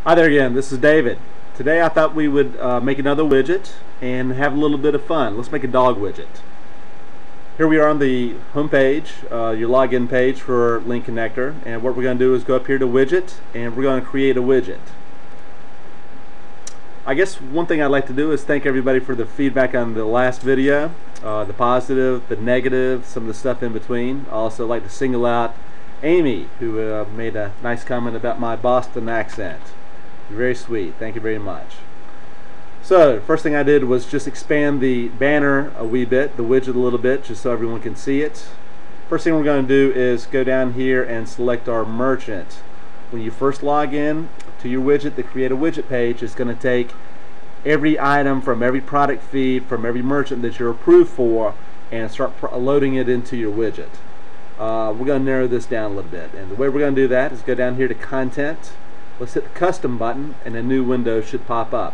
Hi there again, this is David. Today I thought we would make another widget and have a little bit of fun. Let's make a dog widget. Here we are on the home page, your login page for LinkConnector, and what we're going to do is go up here to widget and we're going to create a widget. I guess one thing I'd like to do is thank everybody for the feedback on the last video, the positive, the negative, some of the stuff in between. I also like to single out Amy, who made a nice comment about my Boston accent. Very sweet. Thank you very much. So, first thing I did was just expand the banner a wee bit, the widget a little bit, just so everyone can see it. First thing we're going to do is go down here and select our merchant. When you first log in to your widget, the Create a Widget page is going to take every item from every product feed from every merchant that you're approved for and start loading it into your widget. We're going to narrow this down a little bit, and the way we're going to do that is go down here to Content. Let's hit the Custom button and a new window should pop up.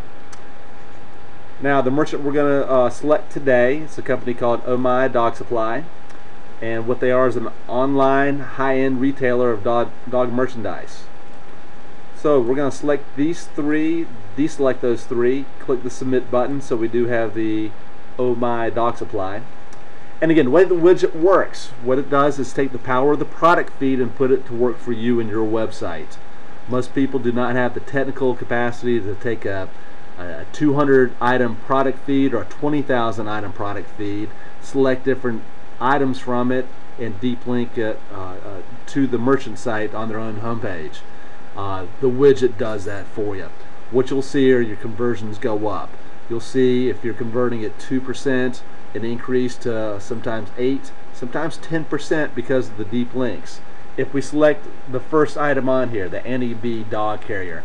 Now the merchant we're going to select today is a company called Oh My Dog Supply, and what they are is an online high-end retailer of dog merchandise. So we're going to select these three, deselect those three, click the Submit button so we do have the Oh My Dog Supply. And again, the way the widget works, what it does is take the power of the product feed and put it to work for you and your website. Most people do not have the technical capacity to take a 200 item product feed or a 20,000 item product feed, select different items from it, and deep link it to the merchant site on their own homepage. The widget does that for you. What you'll see are your conversions go up. You'll see if you're converting at 2%, an increase to sometimes 8, sometimes 10% because of the deep links. If we select the first item on here, the NEB dog carrier,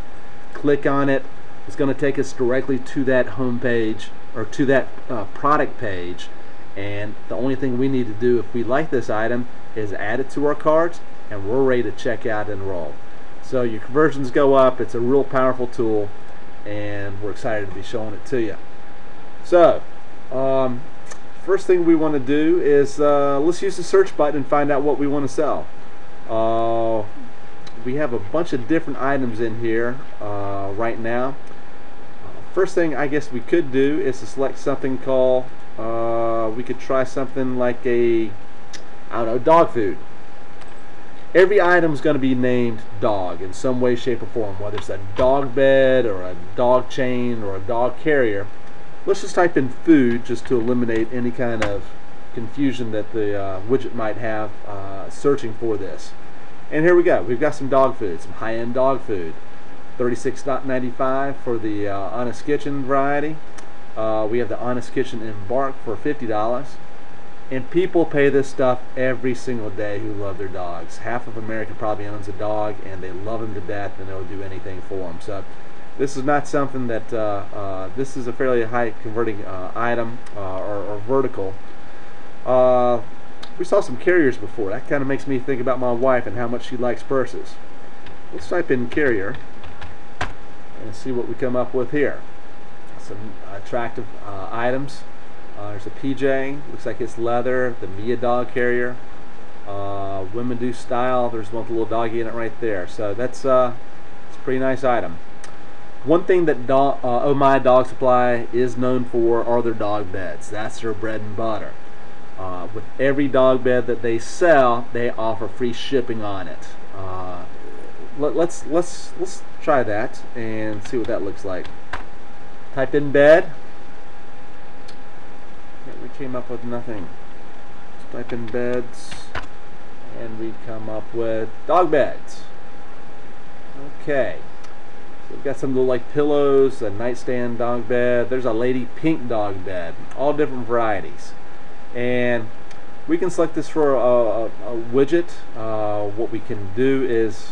click on it, it's going to take us directly to that home page or to that product page, and the only thing we need to do if we like this item is add it to our cart and we're ready to check out and enroll. So your conversions go up. It's a real powerful tool and we're excited to be showing it to you. So first thing we want to do is let's use the search button and find out what we want to sell. We have a bunch of different items in here right now. First thing I guess we could do is to select something called, we could try something like a, I don't know, dog food. Every item is going to be named dog in some way, shape, or form, whether it's a dog bed or a dog chain or a dog carrier. Let's just type in food just to eliminate any kind of confusion that the widget might have searching for this. And here we go. We've got some dog food, some high-end dog food. $36.95 for the Honest Kitchen variety. We have the Honest Kitchen Embark for $50. And people pay this stuff every single day who love their dogs. Half of America probably owns a dog and they love them to death and they'll do anything for them. So this is not something that, this is a fairly high converting item or vertical. We saw some carriers before. That kind of makes me think about my wife and how much she likes purses. Let's type in carrier and see what we come up with here. Some attractive items. There's a PJ, looks like it's leather, the Mia dog carrier. Women do style, there's one with a little doggy in it right there. So that's it's a pretty nice item. One thing that Oh My Dog Supply is known for are their dog beds. That's their bread and butter. With every dog bed that they sell, they offer free shipping on it. Let's try that and see what that looks like. Type in bed. Yeah, we came up with nothing. Let's type in beds, and we come up with dog beds. Okay. So we've got some little like pillows, a nightstand dog bed. There's a lady pink dog bed. All different varieties. And we can select this for a widget. What we can do is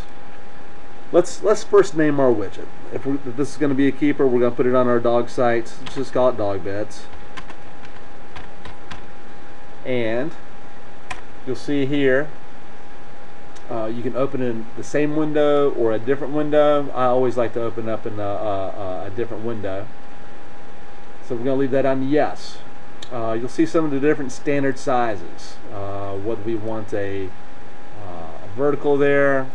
let's first name our widget. If this is going to be a keeper, we're going to put it on our dog site. Let's just call it dog beds. And you'll see here you can open in the same window or a different window. I always like to open up in a different window. So we're going to leave that on yes. You'll see some of the different standard sizes. Whether we want a vertical there,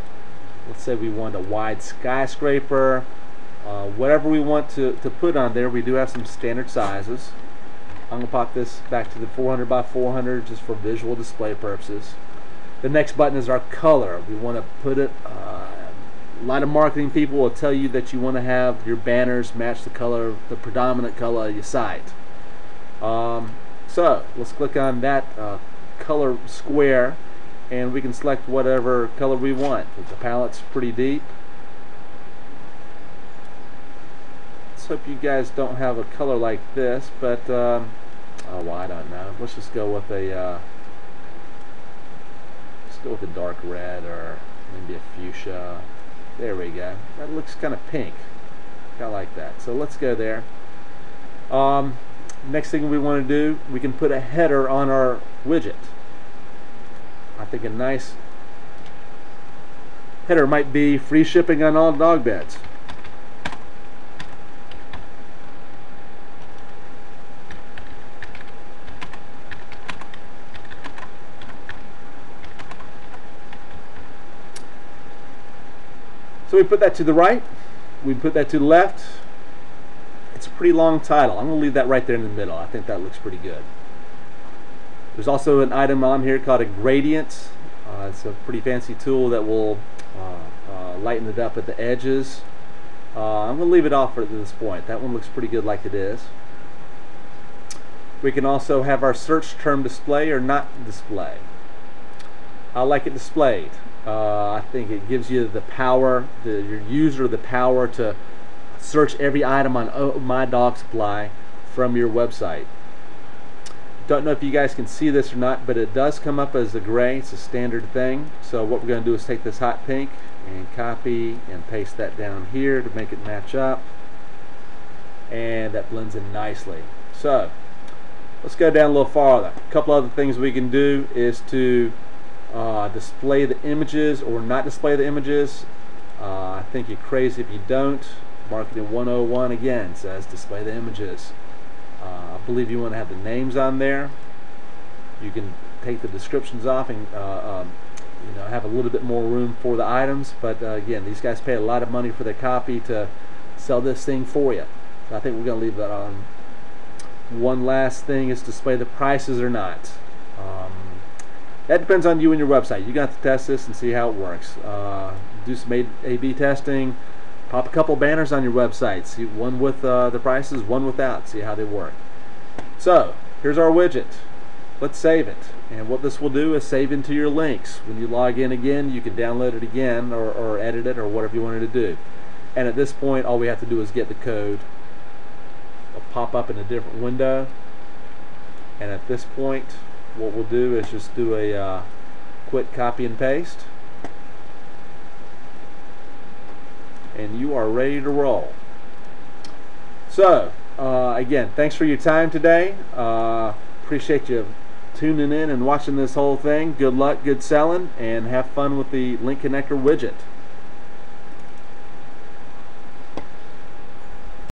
let's say we want a wide skyscraper, Whatever we want to put on there, we do have some standard sizes. I'm going to pop this back to the 400 by 400 just for visual display purposes. The next button is our color. We want to put it, a lot of marketing people will tell you that you want to have your banners match the color, the predominant color of your site. So let's click on that color square, and we can select whatever color we want. The palette's pretty deep. Let's hope you guys don't have a color like this, but oh, well, I don't know. Let's just go with a dark red, or maybe a fuchsia. There we go. That looks kind of pink. I like that. So let's go there. Next thing we want to do, we can put a header on our widget. I think a nice header might be free shipping on all dog beds. So we put that to the right, we put that to the left. It's a pretty long title. I'm going to leave that right there in the middle. I think that looks pretty good. There's also an item on here called a gradient. It's a pretty fancy tool that will lighten it up at the edges. I'm going to leave it off at this point. That one looks pretty good like it is. We can also have our search term display or not display. I like it displayed. I think it gives you the power, your user the power to search every item on My Dog Supply from your website. Don't know if you guys can see this or not, but it does come up as a gray. It's a standard thing. So what we're going to do is take this hot pink and copy and paste that down here to make it match up, and that blends in nicely. So let's go down a little farther. A couple other things we can do is to display the images or not display the images. I think you're crazy if you don't. Marketing 101 again says display the images. I believe you want to have the names on there. You can take the descriptions off and have a little bit more room for the items, but again, these guys pay a lot of money for their copy to sell this thing for you. So I think we're going to leave that on. One last thing is display the prices or not. That depends on you and your website. You're going to have to test this and see how it works. Do some A/B testing. Pop a couple banners on your website. See one with the prices, one without. See how they work. So here's our widget. Let's save it. And what this will do is save into your links. When you log in again, you can download it again or edit it or whatever you wanted to do. And at this point, all we have to do is get the code. It'll pop up in a different window. And at this point, what we'll do is just do a quick copy and paste. And you are ready to roll. So again, thanks for your time today. Appreciate you tuning in and watching this whole thing. Good luck, good selling, and have fun with the LinkConnector widget.